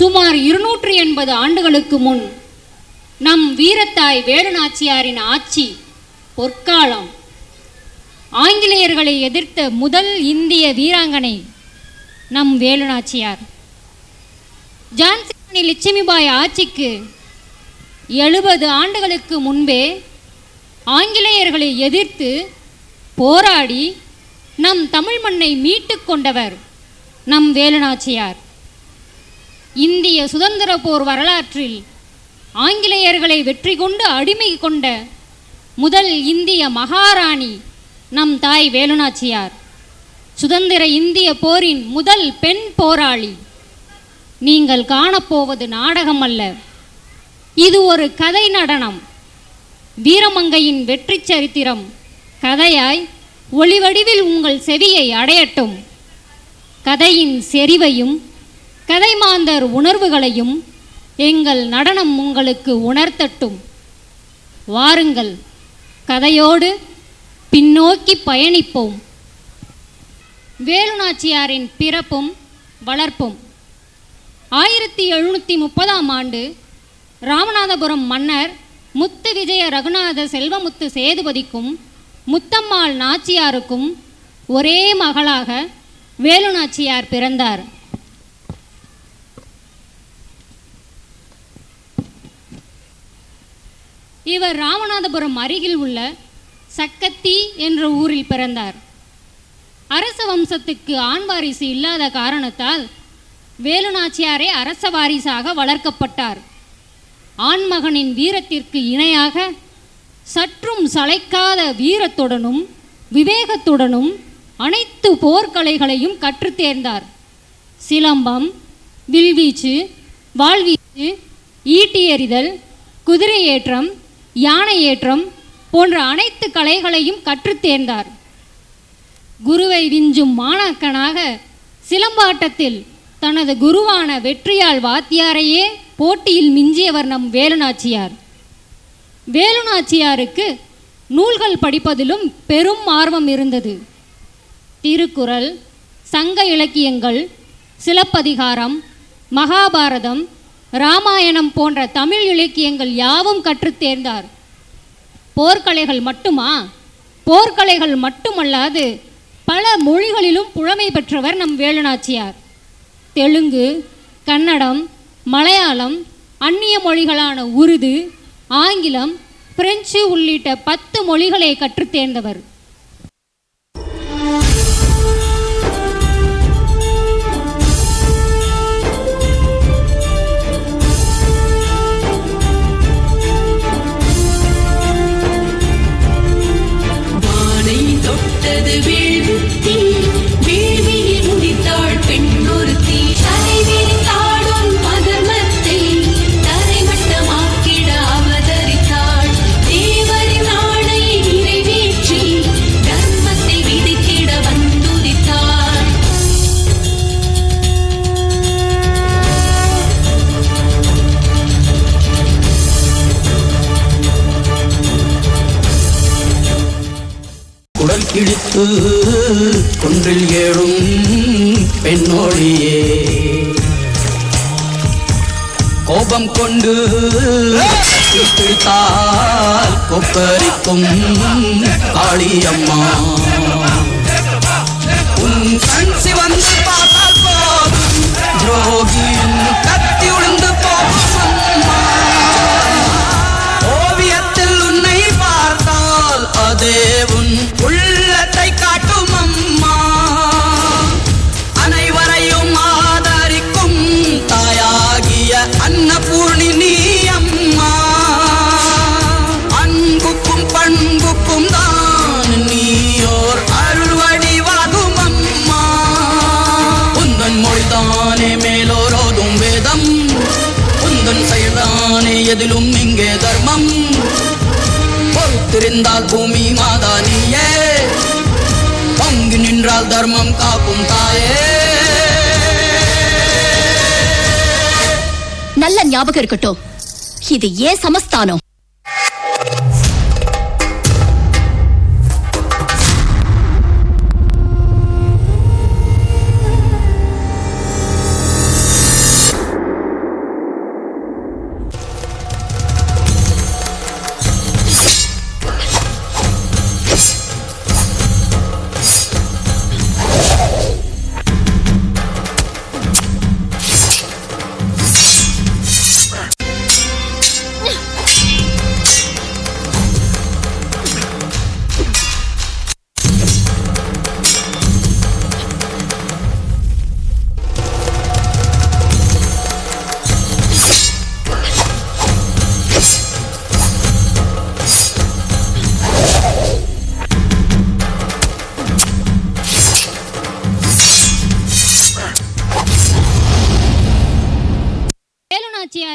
சுமார் 280 ஆண்டுகளுக்கு முன் நம் வீரத்தாய் வேலுநாச்சியாரின் ஆட்சி பொற்காலம். ஆங்கிலேயர்களை எதிர்த்த முதல் இந்திய வீராங்கனை நம் வேலுநாச்சியார். ஜான்சி ராணி லட்சுமிபாய் ஆட்சிக்கு 70 ஆண்டுகளுக்கு முன்பே ஆங்கிலேயர்களை எதிர்த்து போராடி நம் தமிழ் மண்ணை மீட்டு கொண்டவர் நம் வேலுநாச்சியார். இந்திய சுதந்திர போர் வரலாற்றில் ஆங்கிலேயர்களை வெற்றி கொண்டு அடிமை கொண்ட முதல் இந்திய மகாராணி நம் தாய் வேலுநாச்சியார். சுதந்திர இந்திய போரின் முதல் பெண் போராளி. நீங்கள் காணப்போவது நாடகம் அல்ல, இது ஒரு கதை நடனம். வீரமங்கையின் வெற்றி சரித்திரம் கதையாய் ஒளிவடிவில் உங்கள் செவியை அடையட்டும். கதையின் செறிவையும் கதைமாந்தர் உணர்வுகளையும் எங்கள் நடனம் உங்களுக்கு உணர்த்தட்டும். வாருங்கள், கதையோடு பின்னோக்கி பயணிப்போம். வேலுநாச்சியாரின் பிறப்பும் வளர்ப்பும் 1730ஆம் ஆண்டு ராமநாதபுரம் மன்னர் முத்து விஜய ரகுநாத செல்வமுத்து சேதுபதிக்கும் முத்தம்மாள் நாச்சியாருக்கும் ஒரே மகளாக வேலுநாச்சியார் பிறந்தார். இவர் ராமநாதபுரம் அருகில் உள்ள சக்கத்தி என்ற ஊரில் பிறந்தார். அரச வம்சத்துக்கு ஆண் வாரிசு இல்லாத காரணத்தால் வேலுநாச்சியாரே அரச வாரிசாக வளர்க்கப்பட்டார். ஆண்மகனின் வீரத்திற்கு இணையாக சற்றும் சளைக்காத வீரத்துடனும் விவேகத்துடனும் அனைத்து போர்க்கலைகளையும் கற்றுத் தேர்ந்தார். சிலம்பம், வில்வீச்சு, வாள்வீச்சு, ஈட்டி எறிதல், குதிரை ஏற்றம், யானை ஏற்றம் போன்ற அனைத்து கலைகளையும் கற்றுத் தேர்ந்தார். குருவை விஞ்சும் மாணாக்கனாக சிலம்பாட்டத்தில் தனது குருவான வெற்றியாள் வாத்தியாரையே போட்டியில் மிஞ்சியவர் நம் வேலுநாச்சியார். வேலுநாச்சியாருக்கு நூல்கள் படிப்பதிலும் பெரும் ஆர்வம் இருந்தது. திருக்குறள், சங்க இலக்கியங்கள், சிலப்பதிகாரம், மகாபாரதம், இராமாயணம் போன்ற தமிழ் இலக்கியங்கள் யாவும் கற்றுத் தேர்ந்தார். போர்க்கலைகள் மட்டுமா? போர்க்கலைகள் மட்டுமல்லாது பல மொழிகளிலும் புலமை பெற்றவர் நம் வேலுநாச்சியார். தெலுங்கு, கன்னடம், மலையாளம், அந்நிய மொழிகளான உருது, ஆங்கிலம், பிரெஞ்சு உள்ளிட்ட 10 மொழிகளை கற்றுத் தேர்ந்தவர். இழுத்து குன்றில் ஏழும் பெண்ணோழியே கோபம் கொண்டு பிடித்தால் கொப்பரிக்கும் காளியம்மா. உன் கண் சிவந்து பார்த்தால் போதும் துரோகியின் கத்தி உளுந்து போகும். ஓவியத்தில் உன்னை பார்த்தால் அதே உன் உள்ளத்தை காட்டும் அம்மா. அனைவரையும் ஆதரிக்கும் தாயாகிய அன்னபூர்ணி நீ அம்மா. அன்புக்கும் பண்புக்கும் தான் நீயோர் அருள் வடிவாகும் அம்மா. உந்தன் மொழிதானே மேலோரோதும் வேதம், உந்தன் செயல்தானே எதிலும் இங்கே தர்மம். பொறுத்திருந்தால் பூமி மாதா நீயே, பங்கு நின்றால் தர்மம் காக்கும் தாயே. நல்ல ஞாபகம் இருக்கட்டும், இது ஏன் சமஸ்தானம்.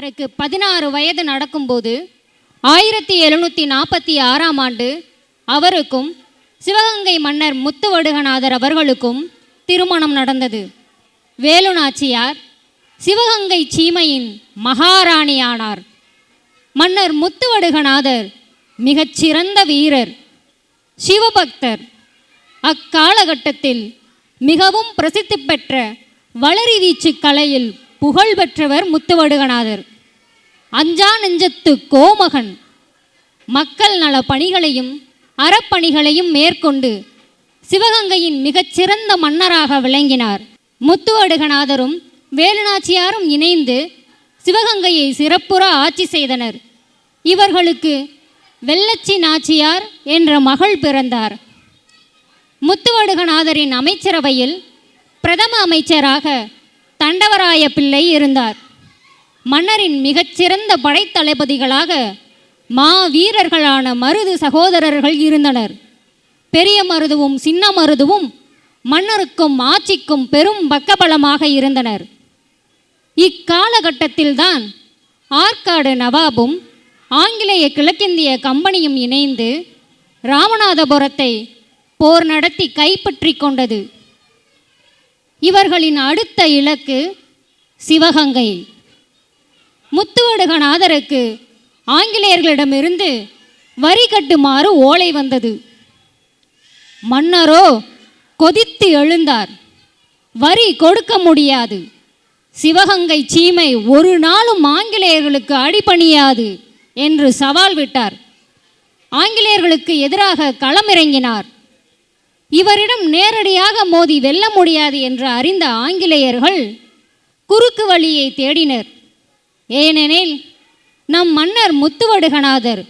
அவருக்கு 16 வயது நடக்கும்போது 1746ஆம் ஆண்டு அவருக்கும் சிவகங்கை மன்னர் முத்துவடுகநாதர் அவர்களுக்கும் திருமணம் நடந்தது. வேலு நாச்சியார் சிவகங்கை சீமையின் மகாராணியானார். மன்னர் முத்துவடுகநாதர் மிகச்சிறந்த வீரர், சிவபக்தர். அக்காலகட்டத்தில் மிகவும் பிரசித்தி பெற்ற வளரி வீச்சு கலையில் புகழ் பெற்றவர் முத்துவடுகநாதர். அஞ்சா நெஞ்சத்து கோமகன். மக்கள் நல பணிகளையும் அறப்பணிகளையும் மேற்கொண்டு சிவகங்கையின் மிகச்சிறந்த மன்னராக விளங்கினார். முத்துவடுகநாதரும் வேலுநாச்சியாரும் இணைந்து சிவகங்கையை சிறப்புற ஆட்சி செய்தனர். இவர்களுக்கு வெள்ளச்சி நாச்சியார் என்ற மகள் பிறந்தார். முத்துவடுகநாதரின் அமைச்சரவையில் பிரதம அமைச்சராக தண்டவராய பிள்ளை இருந்தார். மன்னரின் மிகச்சிறந்த படைத்தளபதிகளாக மா வீரர்களான மருது சகோதரர்கள் இருந்தனர். பெரிய மருதுவும் சின்ன மருதுவும் மன்னருக்கும் ஆட்சிக்கும் பெரும் பக்கபலமாக இருந்தனர். இக்காலகட்டத்தில்தான் ஆற்காடு நவாபும் ஆங்கிலேய கிழக்கிந்திய கம்பெனியும் இணைந்து ராமநாதபுரத்தை போர் நடத்தி கைப்பற்றி கொண்டது. இவர்களின் அடுத்த இலக்கு சிவகங்கை. முத்துவடுகநாதருக்கு ஆங்கிலேயர்களிடமிருந்து வரி கட்டுமாறு ஓலை வந்தது. மன்னரோ கொதித்து எழுந்தார். வரி கொடுக்க முடியாது, சிவகங்கை சீமை ஒரு நாளும் ஆங்கிலேயர்களுக்கு அடிபணியாது என்று சவால் விட்டார். ஆங்கிலேயர்களுக்கு எதிராக களமிறங்கினார். இவரிடம் நேரடியாக மோதி வெல்ல முடியாது என்று அறிந்த ஆங்கிலேயர்கள் குறுக்கு வழியை தேடினர். ஏனெனில் நம் மன்னர் முத்துவடுகநாதர்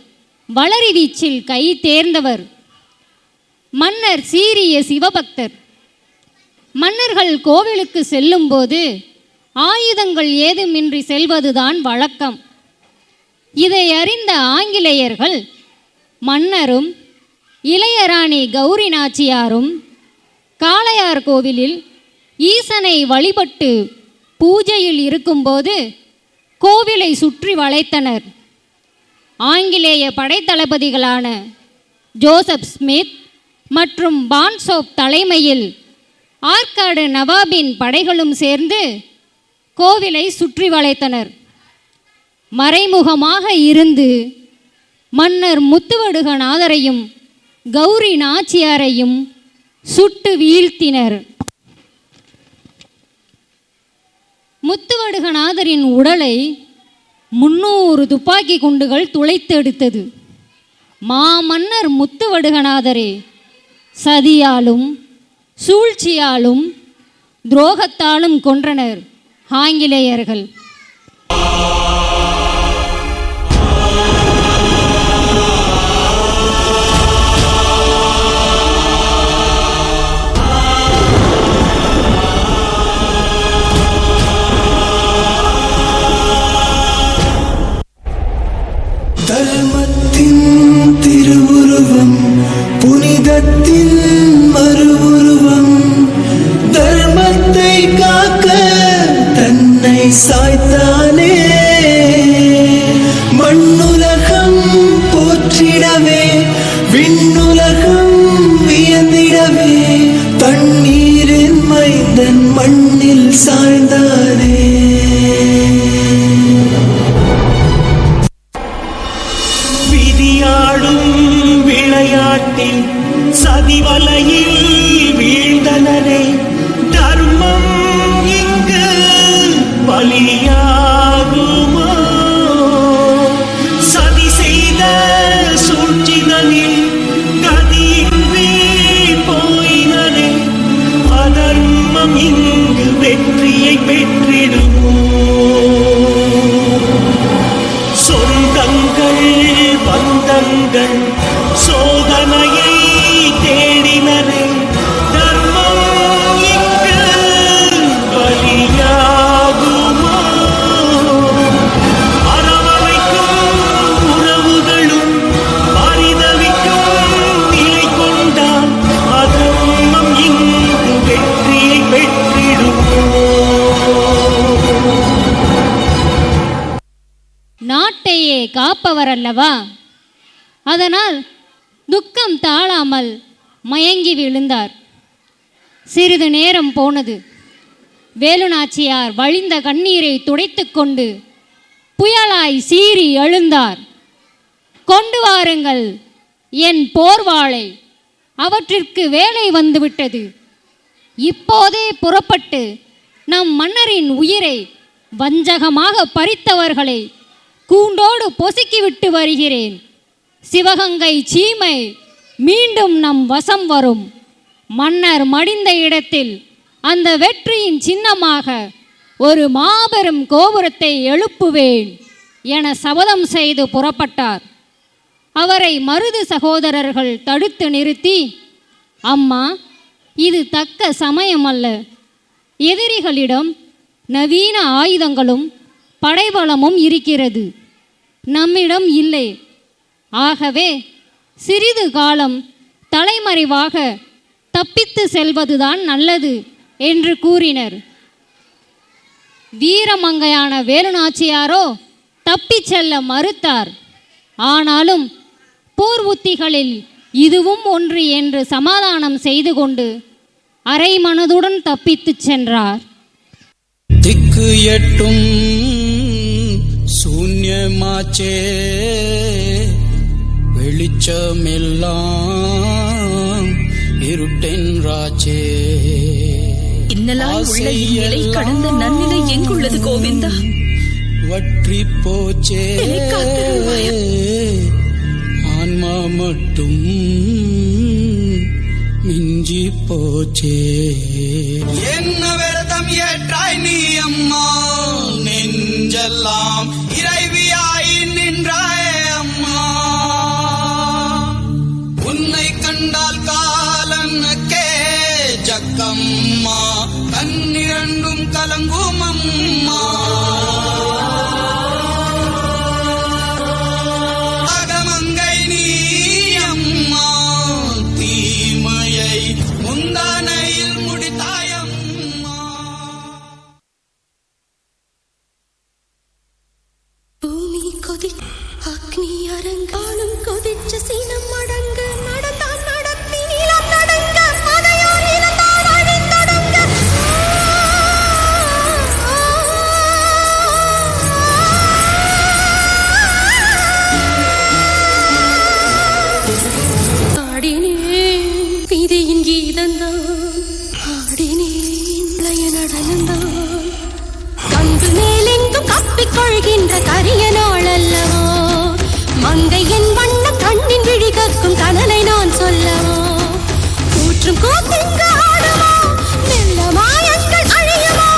வளரி வீச்சில் கை தேர்ந்தவர். மன்னர் சீரிய சிவபக்தர். மன்னர்கள் கோவிலுக்கு செல்லும்போது ஆயுதங்கள் ஏதுமின்றி செல்வதுதான் வழக்கம். இதை அறிந்த ஆங்கிலேயர்கள் மன்னரும் இளையராணி கௌரி நாச்சியாரும் காளையார் கோவிலில் ஈசனை வழிபட்டு பூஜையில் இருக்கும்போது கோவிலை சுற்றி வளைத்தனர். ஆங்கிலேய படைத்தளபதிகளான ஜோசப் ஸ்மித் மற்றும் பான்சோப் தலைமையில் ஆற்காடு நவாபின் படைகளும் சேர்ந்து கோவிலை சுற்றி வளைத்தனர். மறைமுகமாக இருந்து மன்னர் முத்துவடுகநாதரையும் கௌரி நாச்சியாரையும் சுட்டு வீழ்த்தினர். முத்துவடுகநாதரின் உடலை 300 துப்பாக்கி குண்டுகள் துளைத்தெடுத்தது. மாமன்னர் முத்துவடுகநாதரே சதியாலும் சூழ்ச்சியாலும் துரோகத்தாலும் கொன்றனர் ஆங்கிலேயர்கள். தர்மத்தின் திருவுருவம், புனிதத்தின் மறுவுருவம், தர்மத்தை காக்க தன்னை சாய்த்தானே. மண்ணுலகம் போற்றிடவே, விண்ணுலகம் வியந்திடவே, தண்ணீரின் மைந்தன் மண்ணில் சாய்ந்தானே. விளையாட்டில் சதிவலையில் வீழ்ந்தனரே, தர்மம் இங்கு பலியாகுமோ? சதி செய்த சூழ்ச்சிதனில் கதியின்றி போயினரே, அதர்மம் இங்கு வெற்றியை பெற்றிடுமோ? சொந்தங்கள் பந்தங்கள் சோதனையை தேடினரே, காப்பவர் அல்லவா? அதனால் துக்கம் தாழாமல் மயங்கி விழுந்தார். சிறிது நேரம் போனது. வேலுநாச்சியார் வழிந்த கண்ணீரை துடைத்து கொண்டு புயலாய் சீறி எழுந்தார். கொண்டு வாருங்கள் என் போர்வாளை, அவற்றிற்கு வேலை வந்துவிட்டது. இப்போதே புறப்பட்டு நம் மன்னரின் உயிரை வஞ்சகமாக பறித்தவர்களை கூண்டோடு பொசுக்கிவிட்டு வருகிறேன். சிவகங்கை சீமை மீண்டும் நம் வசம் வரும். மன்னர் மடிந்த இடத்தில் அந்த வெற்றியின் சின்னமாக ஒரு மாபெரும் கோபுரத்தை எழுப்புவேன் என சபதம் செய்து புறப்பட்டார். அவரை மருது சகோதரர்கள் தடுத்து நிறுத்தி, அம்மா, இது தக்க சமயமல்ல. எதிரிகளிடம் நவீன ஆயுதங்களும் படைபலமும் இருக்கிறது, நம்மிடம் இல்லை. ஆகவே சிறிது காலம் தலைமறைவாக தப்பித்து செல்வதுதான் நல்லது என்று கூறினர். வீரமங்கையான வேலுநாச்சியாரோ தப்பிச் செல்ல மறுத்தார். ஆனாலும் போர் உத்திகளில் இதுவும் ஒன்று என்று சமாதானம் செய்து கொண்டு அரை மனதுடன் தப்பித்துச் சென்றார். திக்கு எட்டும் சூன்யமாச்சே, வெளிச்சமெல்லாம் இருட்டென்றாச்சே. இன்னலாய் உள்ள இந்நிலை கடந்த நன்னிலை எங்குள்ளது கோவிந்தா? வற்றி போச்சே ஆன்மா மட்டும் மிஞ்சி போச்சே. என்ன விரதம் ஏற்றாய் நீ அம்மா, நெஞ்செல்லாம் இறைவியாய் நின்றாய் அம்மா. உன்னை கண்டால் காலனுக்கே ஜக்கம்மா, கண்ணிரண்டும் கலங்கும் அம்மா. அகமங்கை நீ அம்மா, தீமையை முந்தானையில் முடித்தாயம்மா. பூமி கொதி அக்னி அரங்கானம் கொதிச்ச சீனம் அடங்க நடந்தான் நடத்தி நீளம் நடங்க மதையார் இழந்தார் அழிந்தொடங்க. ஆடினேன் விதியின் கீதந்தான், ஆடினேன் லய நடனந்தான். கண்டு மேலெங்கும் கப்பிக்கொள்கின்ற கரிய நாள் அல்லவோ, மங்கையின் வண்ண கண்ணின் விழி கக்கும் கனலை நான் சொல்லவோ. கூற்றும் கூத்திங்கு ஆடுமோ, மெல்ல மாயங்கள் அழியுமோ,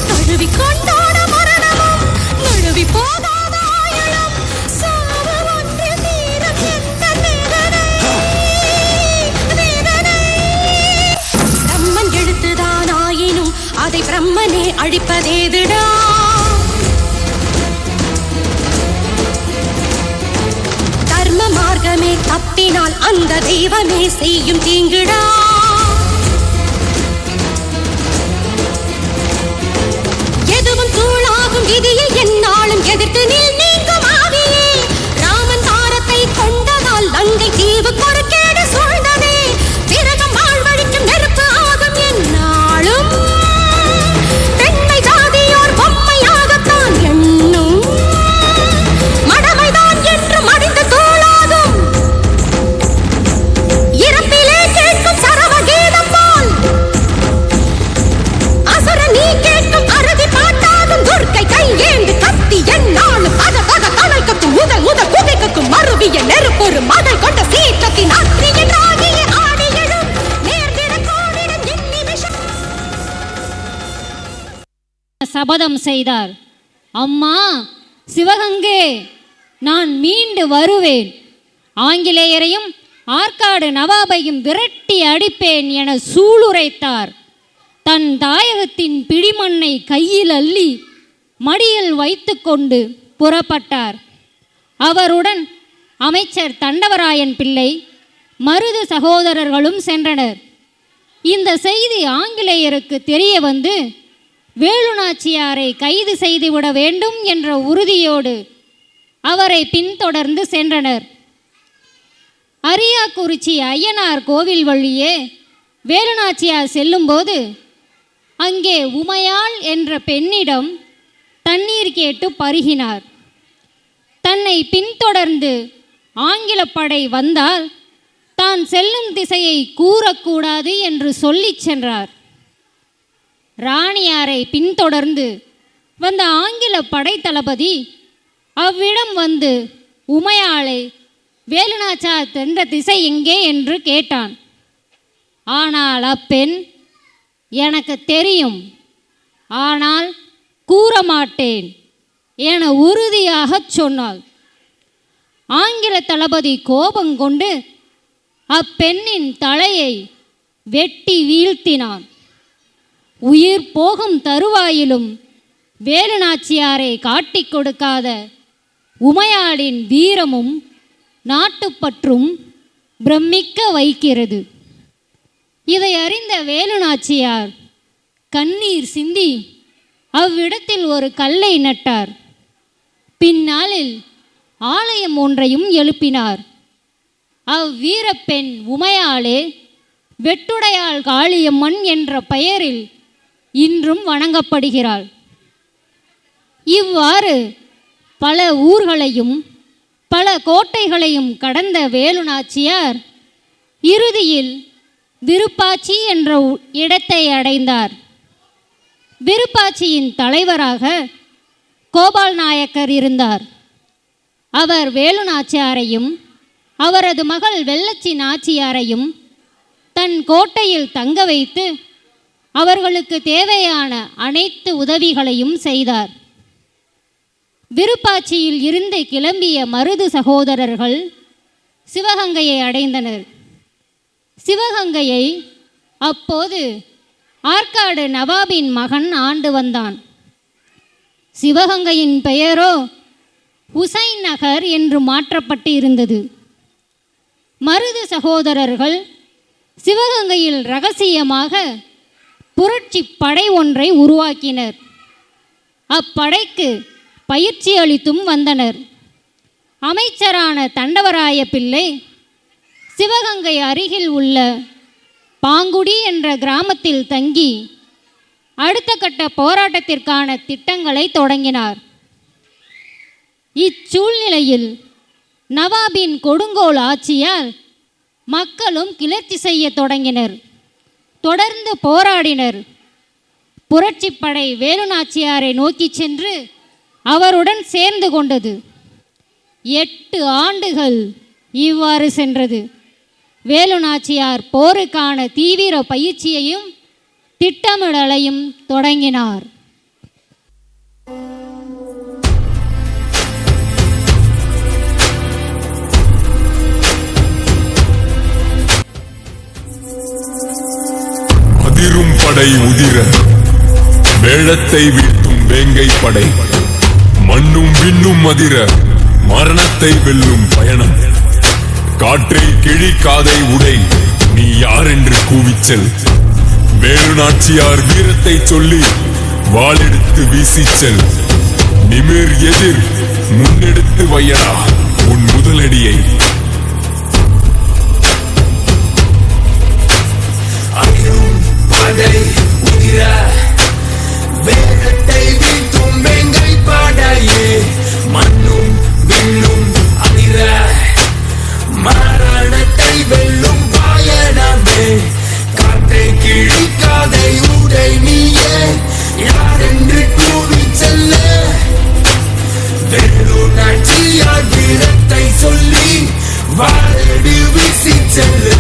தழுவி கொண்டாட மரணமும் நழுவி போகாத ஆயுளும். சாவு ஒன்று தீரம் எந்த வேதனை, வேதனை. பிரம்மன் எழுத்துதான் ஆயினும் அதை பிரம்மனே அழிப்பதேதுடா. தர்ம மார்க்கமே தப்பினால் அந்த தெய்வமே செய்யும் தீங்குடா. எதுவும் தூளாகும் விதியில் எந்நாளும் எதிர்த்து நில் நீங்கும் ஆவியே. ராமன் தாரத்தை கொண்டதால் லங்கை தீவு கொறுக்கேடு சூழ்ந்ததே. விரகம் வாழ்வழிக்கும் நெருப்பு ஆகும் எந்நாளும். பெண்மை ஜாதியோர் பொம்மையாகத்தான் எண்ணும், மடமைதான் என்று மடிந்து தூளாகும். இறப்பிலே கேட்கும் சரவ கீதம் போல் அசுர நீ கேட்கும் அறுதி பாட்டாகும். துர்க்கை கையேந்து கத்தி எந்நாளும் பத பத கடல் கக்கும் முதல் முதல் புகை கக்கும் மறுவிய நெருப்பொரு மகள் கொண்ட சீற்றத்தின் அக்னியின் ஆகிய ஆடி எழும் நேர்ந்திட கோடிடும் இந்நிமிஷம். சபதம் செய்தார். அம்மா சிவகங்கை, நான் மீண்டு வருவேன். ஆங்கிலேயரையும் ஆற்காடு நவாபையும் விரட்டி அடிப்பேன் என சூளுரைத்தார். தன் தாயகத்தின் பிடிமண்ணை கையில் அள்ளி மடியில் வைத்து கொண்டு புறப்பட்டார். அவருடன் அமைச்சர் தண்டவராயன் பிள்ளை, மருது சகோதரர்களும் சென்றனர். இந்த செய்தி ஆங்கிலேயருக்கு தெரிய வந்து வேலுநாச்சியாரை கைது செய்துவிட வேண்டும் என்ற உறுதியோடு அவரை பின்தொடர்ந்து சென்றனர். அரியாக்குறிச்சி ஐயனார் கோவில் வழியே வேலுநாச்சியார் செல்லும்போது அங்கே உமையாள் என்ற பெண்ணிடம் தண்ணீர் கேட்டு பருகினார். தன்னை பின்தொடர்ந்து ஆங்கில படை வந்தால் தான் செல்லும் திசையை கூறக்கூடாது என்று சொல்லிச் சென்றார். ராணியாரை பின்தொடர்ந்து வந்த ஆங்கில படை தளபதி அவ்விடம் வந்து உமையாளை வேலுநாச்சியார் சென்ற திசை எங்கே என்று கேட்டான். ஆனால் அப்பெண், எனக்கு தெரியும், ஆனால் கூற மாட்டேன் என உறுதியாகச் சொன்னாள். ஆங்கில தளபதி கோபங்கொண்டு அப்பெண்ணின் தலையை வெட்டி வீழ்த்தினான். உயிர் போகும் தருவாயிலும் வேலுநாச்சியாரை காட்டிக் கொடுக்காத உமையாளின் வீரமும் நாட்டுப்பற்றும் பிரமிக்க வைக்கிறது. இதை அறிந்த வேலுநாச்சியார் கண்ணீர் சிந்தி அவ்விடத்தில் ஒரு கல்லை நட்டார். பின்னாளில் ஆலயம் ஒன்றையும் எழுப்பினார். அவ்வீரப்பெண் உமையாளே வெட்டுடையாள் காளியம்மன் என்ற பெயரில் இன்றும் வணங்கப்படுகிறாள். இவ்வாறு பல ஊர்களையும் பல கோட்டைகளையும் கடந்த வேலுநாச்சியார் இறுதியில் விருப்பாச்சி என்ற இடத்தை அடைந்தார். விருப்பாட்சியின் தலைவராக கோபால் நாயக்கர் இருந்தார். அவர் வேலுநாச்சியாரையும் அவரது மகள் வெள்ளச்சி நாச்சியாரையும் தன் கோட்டையில் தங்க வைத்து அவர்களுக்கு தேவையான அனைத்து உதவிகளையும் செய்தார். விருப்பாட்சியில் இருந்து கிளம்பிய மருது சகோதரர்கள் சிவகங்கையை அடைந்தனர். சிவகங்கையை அப்போது ஆற்காடு நவாபின் மகன் ஆண்டு வந்தான். சிவகங்கையின் பெயரோ உசைன் நகர் என்று மாற்றப்பட்டு இருந்தது. மருது சகோதரர்கள் சிவகங்கையில் இரகசியமாக புரட்சி படை ஒன்றை உருவாக்கினர். அப்படைக்கு பயிற்சி அளித்தும் வந்தனர். அமைச்சரான தண்டவராய பிள்ளை சிவகங்கை அருகில் உள்ள பாங்குடி என்ற கிராமத்தில் தங்கி அடுத்த கட்ட போராட்டத்திற்கான திட்டங்களை தொடங்கினார். இச்சூழ்நிலையில் நவாபின் கொடுங்கோல் ஆட்சியால் மக்களும் கிளர்ச்சி செய்ய தொடங்கினர். தொடர்ந்து போராடினர். புரட்சிப்படை வேலுநாச்சியாரை நோக்கி சென்று அவருடன் சேர்ந்து கொண்டது. 8 ஆண்டுகள் இவ்வாறு சென்றது. வேலுநாச்சியார் போருக்கான தீவிர பயிற்சியையும் திட்டமிடலையும் தொடங்கினார். அதிரும் படை உதிர வேளத்தை வீழ்த்தும் வேங்கை படை, மண்ணும் விண்ணும் அதிர மரணத்தை வெல்லும் பயணம். காற்றை கிழிக்காதை உடை, நீ யார் என்று கூவிச்சல். வேலுநாச்சியார் வீரத்தை சொல்லி வாளெடுத்து வீசிச்சல். நிமிர் எதிர் முன்னெடுத்து வையடா உன் முதலடியை. படை உதிர வேகத்தை வீழ்த்தும் வேங்கை படையே, மண்ணும் விண்ணும் அதிர மரணத்தை வெல்லும் பயணமே. காற்றை கிழிக்காதை உடை, நீயே யார் என்று கூவி செல்ல. வேலுநாச்சியார் வீரத்தை சொல்லி வாழடி வீசி செல்லு.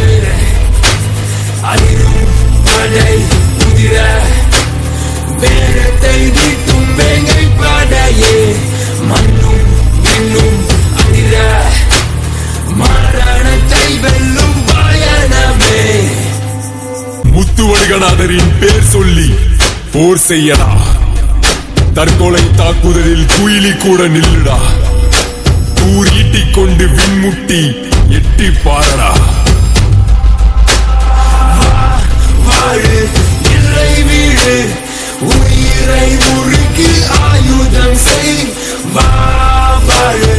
அதிரும் படை உதிர வேகத்தை வீழ்த்தும் வேங்கை படையே, மண்ணும் விண்ணும் அதிர மரணத்தை வெல்லும் பயணமே. முத்துவடுகநாதரின் பேர் சொல்லி போர் செய்யடா. தற்கொலை தாக்குதலில் குயிலி கூட நில்லுடா. தூர் ஈட்டிக் கொண்டு விண்முட்டி எட்டி பாரடா. வாழு இல்லை வீடு, உயிரை உருக்கி ஆயுதம் செய். வாழு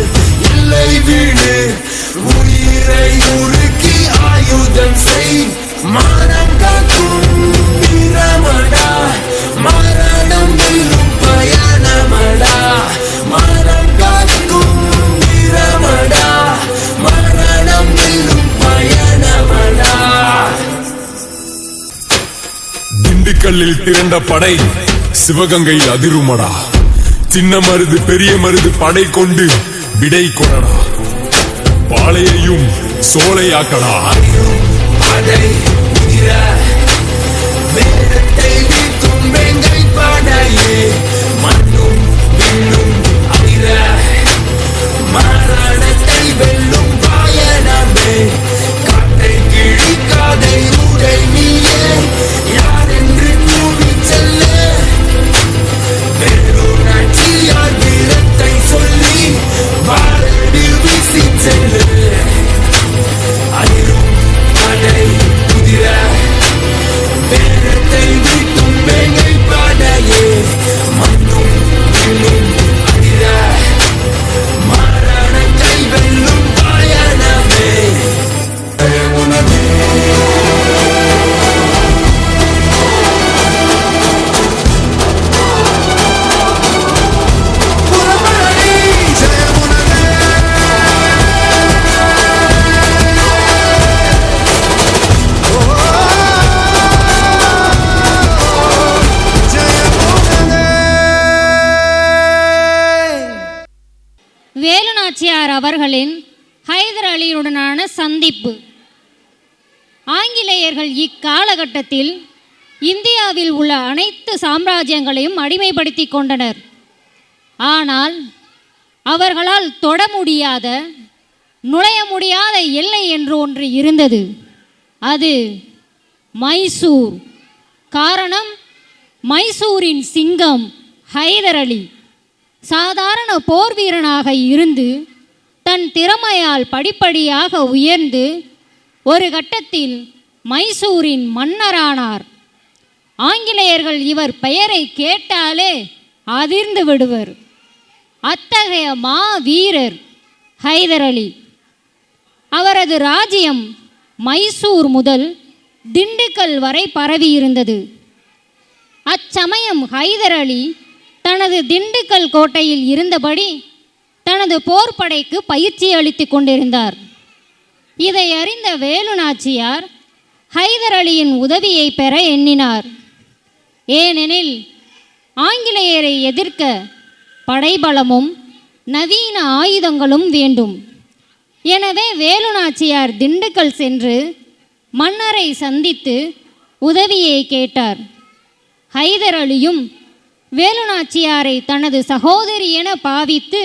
மானம் காக்கும் வீரமடா, மரணம் வெல்லும் பயணமடா. மானம் காக்கும் வீரமடா, மரணம் வெல்லும் பயணமடா. திண்டுக்கல்லில் திரண்ட படை சிவகங்கையில் அதிருமடா. சின்ன மருது பெரிய மருது படை கொண்டு விடை கொடடா. பாளையையும் சோலையாக்கடா. படை உதிர வேதத்தை வீழ்த்தும் வெங்கை படையே, மண்ணும் விண்ணும் அதிர மரணத்தை வெல்லும் பயணமே. காட்டை கிழிக்காதை உடை நீயே, யார் என்று கூவி செல்ல வேலுநாச்சியார் வீரத்தை சொல்லி வாழடி வீசி செல்லு. அதிரும் படை உதிர வேதத்தை வீழ்த்தும் வெங்கை படையே, மண்ணும் விண்ணும் அதிர மரணத்தை வெல்லும் பயணமே. வேலுநாச்சியார் அவர்களின் ஹைதர் அலியுடனான சந்திப்பு. ஆங்கிலேயர்கள் இக்காலகட்டத்தில் இந்தியாவில் உள்ள அனைத்து சாம்ராஜ்யங்களையும் அடிமைப்படுத்தி கொண்டனர். ஆனால் அவர்களால் தொட முடியாத, நுழைய முடியாத எல்லை என்று ஒன்று இருந்தது. அது மைசூர். காரணம், மைசூரின் சிங்கம் ஹைதர் அலி சாதாரண போர் வீரனாக இருந்து தன் திறமையால் படிப்படியாக உயர்ந்து ஒரு கட்டத்தில் மைசூரின் மன்னரானார். ஆங்கிலேயர்கள் இவர் பெயரை கேட்டாலே அதிர்ந்து விடுவர். அத்தகைய மா வீரர் ஹைதர் அலி. அவரது ராஜ்யம் மைசூர் முதல் திண்டுக்கல் வரை பரவியிருந்தது. அச்சமயம் ஹைதர் அலி தனது திண்டுக்கல் கோட்டையில் இருந்தபடி தனது போர்ப்படைக்கு பயிற்சி அளித்து கொண்டிருந்தார். இதை அறிந்த வேலுநாச்சியார் ஹைதர் அலியின் உதவியை பெற எண்ணினார். ஏனெனில் ஆங்கிலேயரை எதிர்க்க படைபலமும் நவீன ஆயுதங்களும் வேண்டும். எனவே வேலுநாச்சியார் திண்டுக்கல் சென்று மன்னரை சந்தித்து உதவியை கேட்டார். ஹைதர் அலியும் வேலுநாச்சியாரை தனது சகோதரி என பாவித்து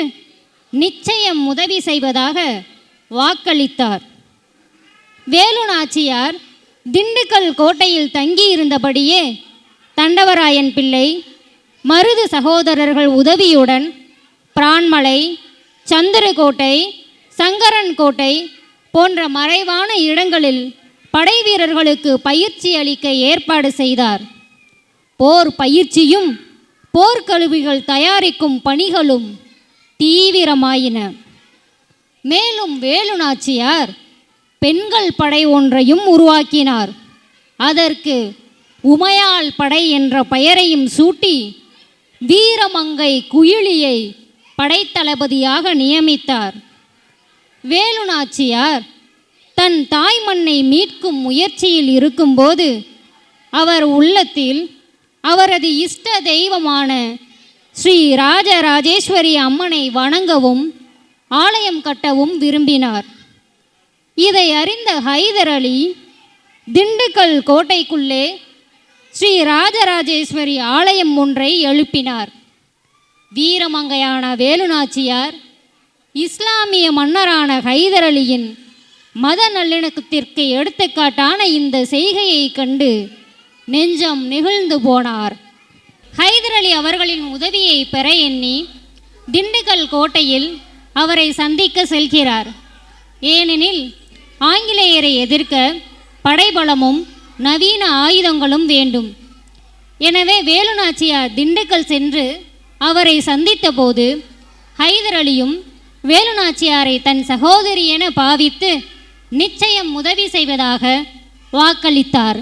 நிச்சயம் உதவி செய்வதாக வாக்களித்தார். வேலுநாச்சியார் திண்டுக்கல் கோட்டையில் தங்கியிருந்தபடியே தண்டவராயன் பிள்ளை, மருது சகோதரர்கள் உதவியுடன் பிரான்மலை, சந்திரகோட்டை, சங்கரன் கோட்டை போன்ற மறைவான இடங்களில் படை வீரர்களுக்கு பயிற்சி அளிக்க ஏற்பாடு செய்தார். போர் பயிற்சியும் போர்க்கருவிகள் தயாரிக்கும் பணிகளும் தீவிரமாயின. மேலும் வேலுநாச்சியார் பெண்கள் படை ஒன்றையும் உருவாக்கினார். அதற்கு உமையாள் படை என்ற பெயரையும் சூட்டி வீரமங்கை குயிலியை படைத்தளபதியாக நியமித்தார். வேலுநாச்சியார் தன் தாய் மண்ணை மீட்கும் முயற்சியில் இருக்கும்போது அவர் உள்ளத்தில் அவரது இஷ்ட தெய்வமான ஸ்ரீ ராஜராஜேஸ்வரி அம்மனை வணங்கவும் ஆலயம் கட்டவும் விரும்பினார். இதை அறிந்த ஹைதர் அலி திண்டுக்கல் கோட்டைக்குள்ளே ஸ்ரீ ராஜராஜேஸ்வரி ஆலயம் ஒன்றை எழுப்பினார். வீரமங்கையான வேலுநாச்சியார் இஸ்லாமிய மன்னரான ஹைதர் அலியின் மத நல்லிணக்கத்திற்கு எடுத்துக்காட்டான இந்த செய்கையை கண்டு நெஞ்சம் நெகிழ்ந்து போனார். ஹைதர் அலி அவர்களின் உதவியை பெற எண்ணி திண்டுக்கல் கோட்டையில் அவரை சந்திக்க செல்கிறார். ஏனெனில் ஆங்கிலேயரை எதிர்க்க படைபலமும் நவீன ஆயுதங்களும் வேண்டும். எனவே வேலுநாச்சியார் திண்டுக்கல் சென்று அவரை சந்தித்த போது ஹைதர் அலியும் வேலுநாச்சியாரை தன் சகோதரி என பாவித்து நிச்சயம் உதவி செய்வதாக வாக்களித்தார்.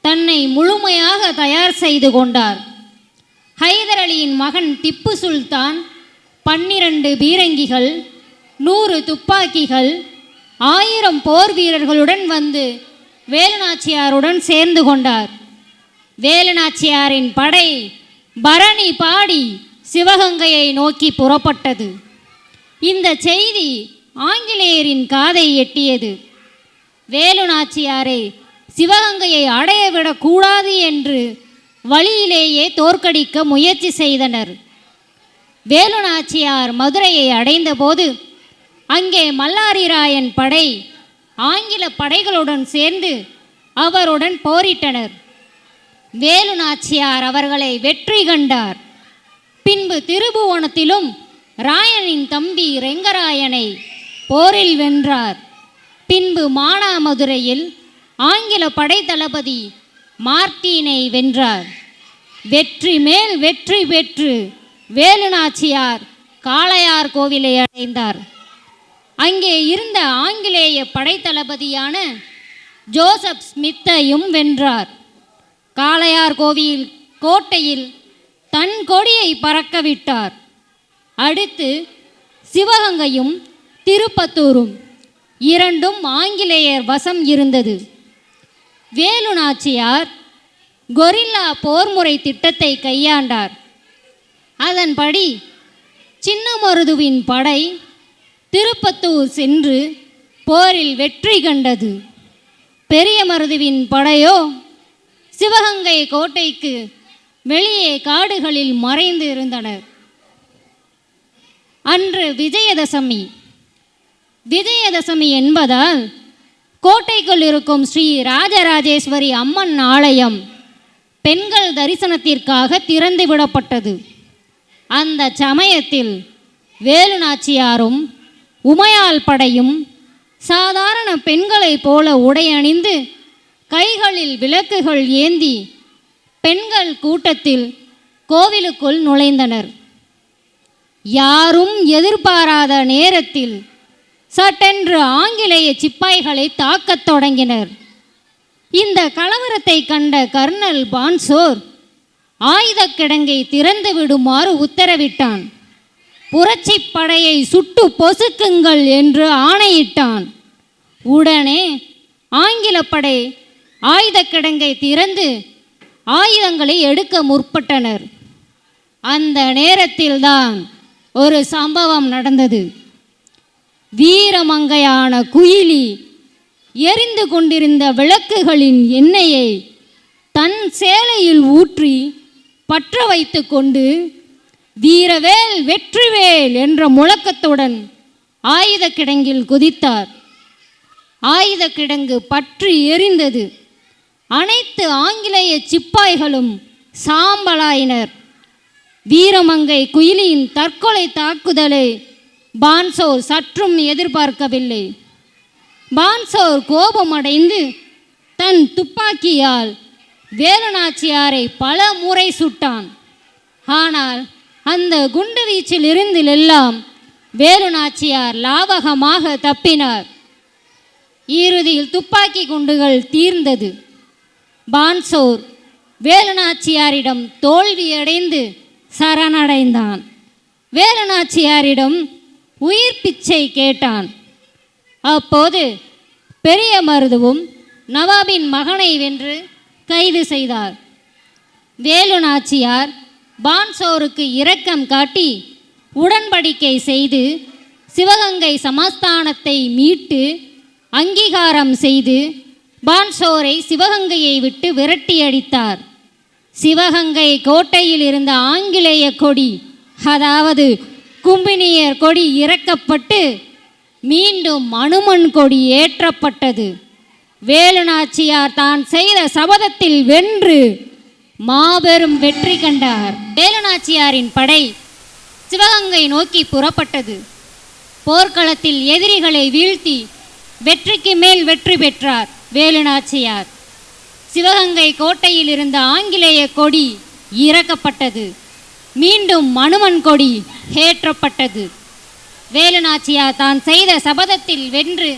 தன்னை முழுமையாக தயார் செய்து கொண்டார். ஹைதர் அலியின் மகன் திப்பு சுல்தான் 12 பீரங்கிகள், 100 துப்பாக்கிகள், 1000 போர் வீரர்களுடன் வந்து வேலுநாச்சியாருடன் சேர்ந்து கொண்டார். வேலுநாச்சியாரின் படை பரணி பாடி சிவகங்கையை நோக்கி புறப்பட்டது. இந்த செய்தி ஆங்கிலேயரின் காதை எட்டியது. வேலுநாச்சியாரை சிவகங்கையை அடையவிடக்கூடாது என்று வழியிலேயே தோற்கடிக்க முயற்சி செய்தனர். வேலுநாச்சியார் மதுரையை அடைந்தபோது அங்கே மல்லாரிராயன் படை ஆங்கில படைகளுடன் சேர்ந்து அவருடன் போரிட்டனர். வேலுநாச்சியார் அவர்களை வெற்றி கண்டார். பின்பு திருபுவனத்திலும் ராயனின் தம்பி ரெங்கராயனை போரில் வென்றார். பின்பு மானாமதுரையில் ஆங்கில படை தளபதி மார்டீனை வென்றார். வெற்றி மேல் வெற்றி பெற்று வேலுநாச்சியார் காளையார் கோவிலை அடைந்தார். அங்கே இருந்த ஆங்கிலேய படைத்தளபதியான ஜோசப் ஸ்மித்தையும் வென்றார். காளையார் கோவில் கோட்டையில் தன் கொடியை பறக்கவிட்டார். அடுத்து சிவகங்கையும் திருப்பத்தூரும் இரண்டும் ஆங்கிலேயர் வசம் இருந்தது. வேலுநாச்சியார் கொரில்லா போர்முறை திட்டத்தை கையாண்டார். அதன்படி சின்னமருதுவின் படை திருப்பத்தூர் சென்று போரில் வெற்றி கண்டது. பெரிய மருதுவின் படையோ சிவகங்கை கோட்டைக்கு வெளியே காடுகளில் மறைந்து இருந்தனர். அன்று விஜயதசமி. விஜயதசமி என்பதால் கோட்டைக்குள் இருக்கும் ஸ்ரீ ராஜராஜேஸ்வரி அம்மன் ஆலயம் பெண்கள் தரிசனத்திற்காக திறந்துவிடப்பட்டது. அந்த சமயத்தில் வேலுநாச்சியாரும் உமையாள் படையும் சாதாரண பெண்களைப் போல உடையணிந்து கைகளில் விளக்குகள் ஏந்தி பெண்கள் கூட்டத்தில் கோவிலுக்குள் நுழைந்தனர். யாரும் எதிர்பாராத நேரத்தில் சட்டென்று ஆங்கிலேய சிப்பாய்களை தாக்கத் தொடங்கினர். இந்த கலவரத்தை கண்ட கர்னல் பான்சோர் ஆயுத கிடங்கை திறந்து விடுமாறு உத்தரவிட்டான். புரட்சி படையை சுட்டு பொசுக்குங்கள் என்று ஆணையிட்டான். உடனே ஆங்கில படை ஆயுத கிடங்கை திறந்து ஆயுதங்களை எடுக்க முற்பட்டனர். அந்த நேரத்தில்தான் ஒரு சம்பவம் நடந்தது. வீரமங்கையான குயிலி எரிந்து கொண்டிருந்த விளக்குகளின் எண்ணெயை தன் சேலையில் ஊற்றி பற்ற வைத்து கொண்டு வீரவேல் வெற்றிவேல் என்ற முழக்கத்துடன் ஆயுத கிடங்கில் குதித்தார். ஆயுத கிடங்கு பற்றி எரிந்தது. அனைத்து ஆங்கிலேய சிப்பாய்களும் சாம்பலாயினர். வீரமங்கை குயிலியின் தற்கொலை தாக்குதலை பான்சோர் சற்றும் எதிர்பார்க்கவில்லை. பான்சோர் கோபமடைந்து தன் துப்பாக்கியால் வேலுநாச்சியாரை பல முறை சுட்டான். ஆனால் அந்த குண்டு வீச்சில் இருந்தெல்லாம் வேலுநாச்சியார் லாவகமாக தப்பினார். இறுதியில் துப்பாக்கி குண்டுகள் தீர்ந்தது. பான்சோர் வேலுநாச்சியாரிடம் தோல்வியடைந்து சரணடைந்தான். வேலுநாச்சியாரிடம் உயிர் பிச்சை கேட்டான். அப்போது பெரிய மருதுவும் நவாபின் மகனை வென்று கைது செய்தார். வேலுநாச்சியார் பான்சோருக்கு இரக்கம் காட்டி உடன்படிக்கை செய்து சிவகங்கை சமஸ்தானத்தை மீட்டு அங்கீகாரம் செய்து பான்சோரை சிவகங்கையை விட்டு விரட்டியடித்தார். சிவகங்கை கோட்டையில் இருந்த ஆங்கிலேய கொடி, அதாவது கும்பினியர் கொடி இறக்கப்பட்டு மீண்டும் அனுமன் கொடி ஏற்றப்பட்டது. வேலுநாச்சியார் தான் செய்த சபதத்தில் வென்று மாபெரும் வெற்றி கண்டார். வேலுநாச்சியாரின் படை சிவகங்கை நோக்கி புறப்பட்டது. போர்க்களத்தில் எதிரிகளை வீழ்த்தி வெற்றிக்கு மேல் வெற்றி பெற்றார் வேலுநாச்சியார். சிவகங்கை கோட்டையில் இருந்த ஆங்கிலேய கொடி இறக்கப்பட்டது. மீண்டும் அனுமன் கொடி ஏற்றப்பட்டது. வேலுநாச்சியார் தான் செய்த சபதத்தில் வென்று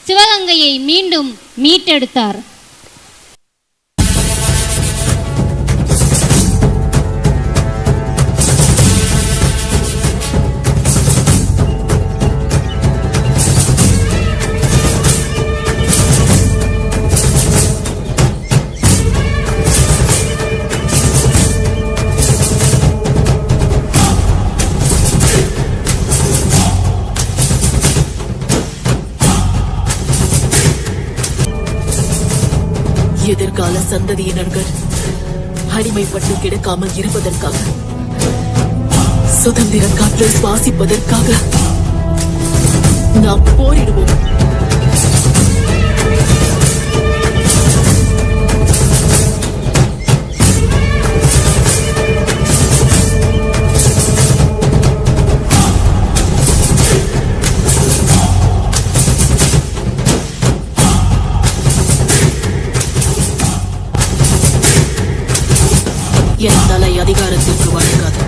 சிவகங்கையை மீண்டும் மீட்டெடுத்தார். எதிர்கால சந்ததியினர்கள் அடிமைப்பட்டு கிடக்காமல் இருப்பதற்காக, சுதந்திர காற்றை சுவாசிப்பதற்காக நாம் போரிடுவோம். என் தலை அதிகாரத்திற்கு வழங்காது.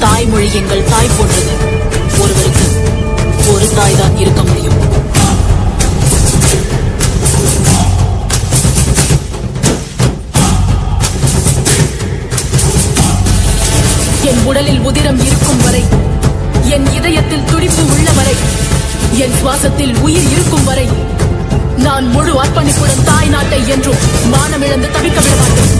தாய்மொழி எங்கள் தாய் போன்றது. ஒருவருக்கு ஒரு தாய் தான் இருக்க முடியும். என் உடலில் உதிரம் இருக்கும் வரை, என் இதயத்தில் துடிப்பு உள்ள வரை, என் சுவாசத்தில் உயிர் இருக்கும் வரை நான் முழு அர்ப்பணிப்புடன் தாய் நாட்டை என்றும் மானமிழந்து தவிக்க விட மாட்டேன்.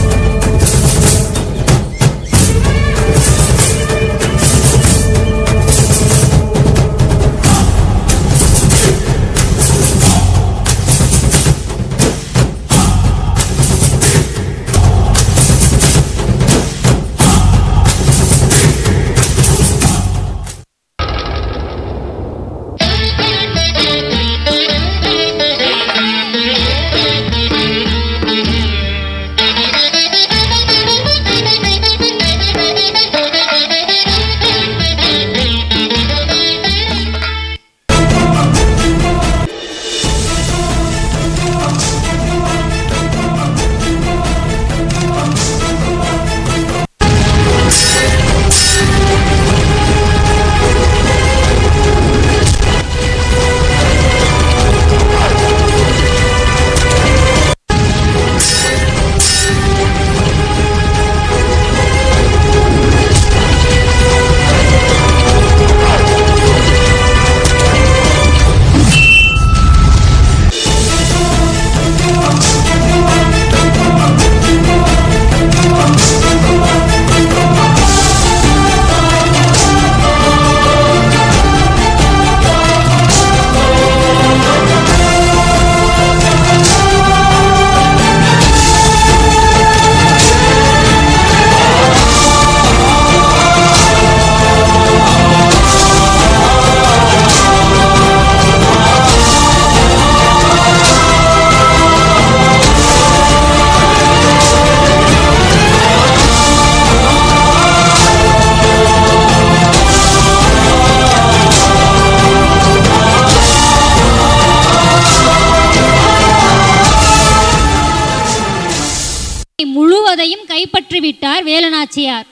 கைப்பற்றிவிட்டார் வேலுநாச்சியார்.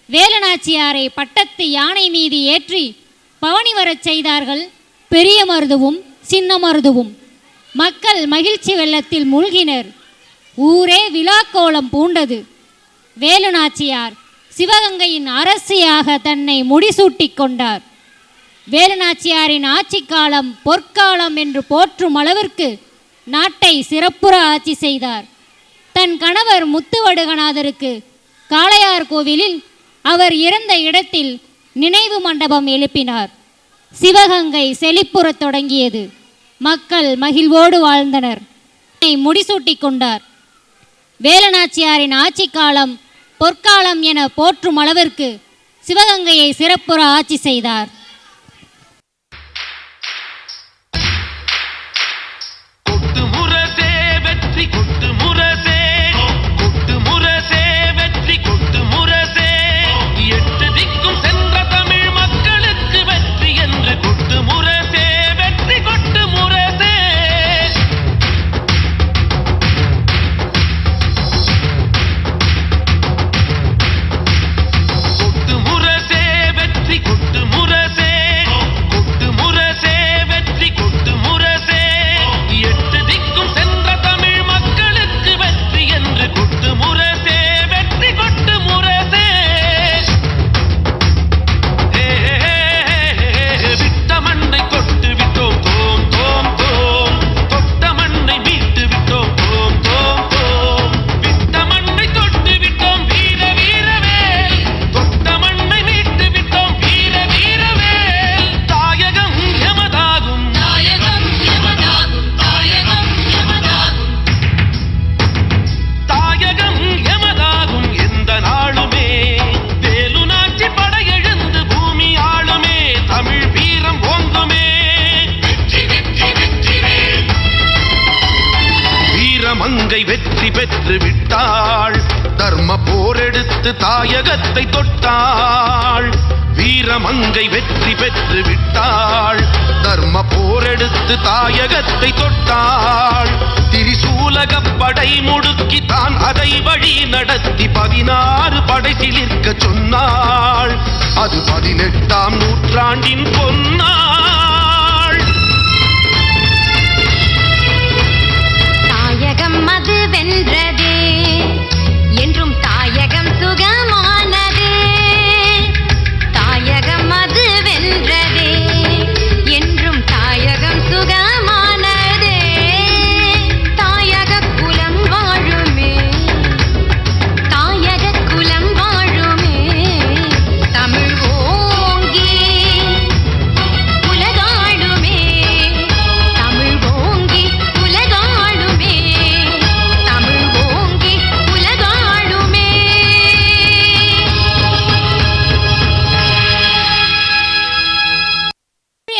வேலுநாச்சியாரை பட்டத்து யானை மீது ஏற்றி பவனி வரச் செய்தார்கள் பெரிய மருதுவும் சின்ன மருதுவும். மக்கள் மகிழ்ச்சி வெள்ளத்தில் மூழ்கினர். ஊரே விழாக்கோலம் பூண்டது. வேலுநாச்சியார் சிவகங்கையின் அரசியாக தன்னை முடிசூட்டிக் கொண்டார். வேலுநாச்சியாரின் ஆட்சி காலம் பொற்காலம் என்று போற்றும் அளவிற்கு நாட்டை சிறப்புற ஆட்சி செய்தார். தன் கணவர் முத்துவடுகநாதருக்கு காளையார் கோவிலில் அவர் இறந்த இடத்தில் நினைவு மண்டபம் எழுப்பினார். சிவகங்கை செழிப்புறத் தொடங்கியது. மக்கள் மகிழ்வோடு வாழ்ந்தனர். முடிசூட்டிக் கொண்டார். வேலுநாச்சியாரின் ஆட்சி காலம் பொற்காலம் என போற்றும் அளவிற்கு சிவகங்கையை சிறப்புற ஆட்சி செய்தார். வெற்றி பெற்று விட்டாள். தர்ம போரெடுத்து தாயகத்தை தொட்டாள். வீரமங்கை வெற்றி பெற்று விட்டாள். தர்ம போரெடுத்து தாயகத்தை தொட்டாள். திரிசூலகப் படை முடுக்கி தான் அதை வழி நடத்தி 16 படை சிலிர்க்க சொன்னாள். அது 18ஆம் நூற்றாண்டின் பொன்னாள். தாயகம் அது வென்றதே, என்றும் தாயகம் சுகமானதே. தாயகம் அது வென்றதே, என்றும் தாயகம் சுகமானதே. தாயக குலம் வாழுமே, தாயக குலம் வாழுமே. தமிழ் ஓங்கி உலகாளுமே, தமிழ் ஓங்கி உலகாளுமே, தமிழ் ஓங்கி உலகாளுமே.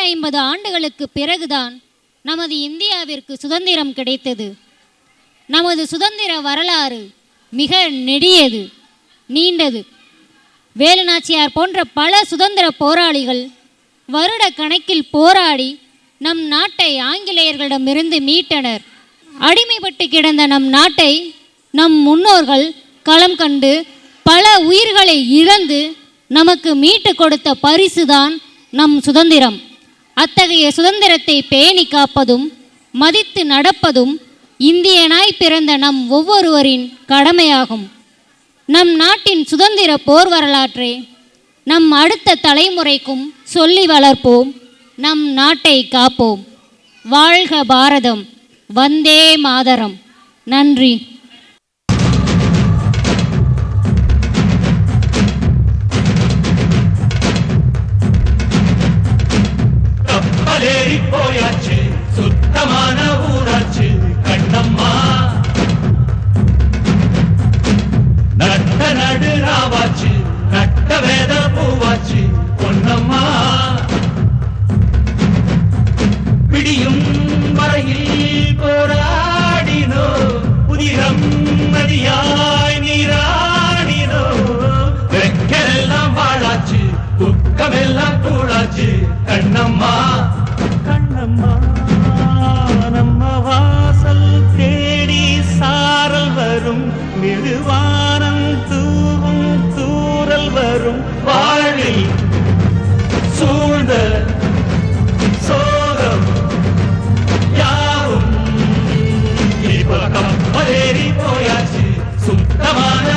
50 ஆண்டுகளுக்கு பிறகுதான் நமது இந்தியாவிற்கு சுதந்திரம் கிடைத்தது. நமது சுதந்திர வரலாறு மிக நெடியது, நீண்டது. வேலுநாச்சியார் போன்ற பல சுதந்திர போராளிகள் வருட கணக்கில் போராடி நம் நாட்டை ஆங்கிலேயர்களிடமிருந்து மீட்டனர். அடிமைப்பட்டு கிடந்த நம் நாட்டை நம் முன்னோர்கள் களம் கண்டு பல உயிர்களை இழந்து நமக்கு மீட்டு கொடுத்த பரிசுதான் நம் சுதந்திரம். அத்தகைய சுதந்திரத்தை பேணி காப்பதும் மதித்து நடப்பதும் இந்தியனாய் பிறந்த நம் ஒவ்வொருவரின் கடமையாகும். நம் நாட்டின் சுதந்திர போர் வரலாற்றை நம் அடுத்த தலைமுறைக்கும் சொல்லி வளர்ப்போம். நம் நாட்டை காப்போம். வாழ்க பாரதம்! வந்தே மாதரம்! நன்றி. கப்பலேறி போயாச்சு, சுத்தமான ஊராச்சு கண்ணம்மா. நட்ட நடு ராவாச்சு, நட்ட வேத பூவாச்சு பொன்னம்மா. பிடியும் வரையில் போராடினோ, புதிரம் நதியாய் நீராடினோ. வெக்கெல்லாம் வாழாச்சு, துக்கமெல்லாம் கூடாச்சு கண்ணம்மா. கண்ணம்மா நம்ம வாசல் தேடி சாரல் வரும் மெதுவான தோன்றும் வாழ்வில் சூழ்ந்த சோகம் யாவும் இப்ப கப்பலேறி போயாச்சு சுத்தமான